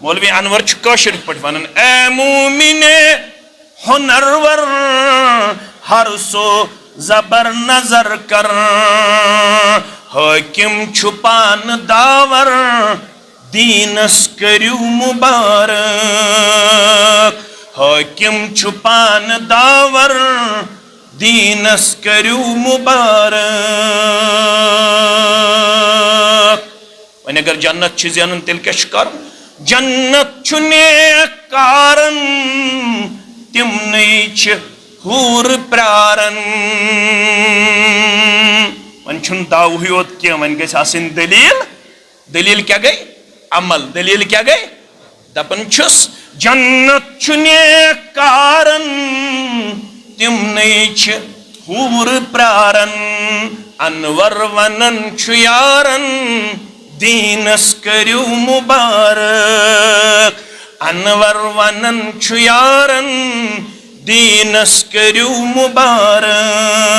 مولوی انور کاشر پٹ ونان اے مومنے ہنرور ہر سو زبر نظر کر حاکم چھپان داور دینس کریو مبارک حاکم چھپان داور دینس کریو مبارک وۄنۍ اگر جنت چھ زینن تیٚلہِ کیٛاہ چھُ کرُن جنت چھُ نیک کارن تمنٕے چھِ حوٗر پرٛاران وۄنۍ چھُنہٕ دعوٕے یوت کینٛہہ وۄنۍ گژھِ آسٕنۍ دلیٖل دلیٖل کیٛاہ گٔے عمل دلیٖل کیٛاہ گٔے دپان چھُس جنت چھُ نیک کارن تمنٕے چھِ حوٗر پرٛاران انور ونان چھُ یارن دینس کریو مبارک انور ونان چھُ یارن دینس کریو مبارک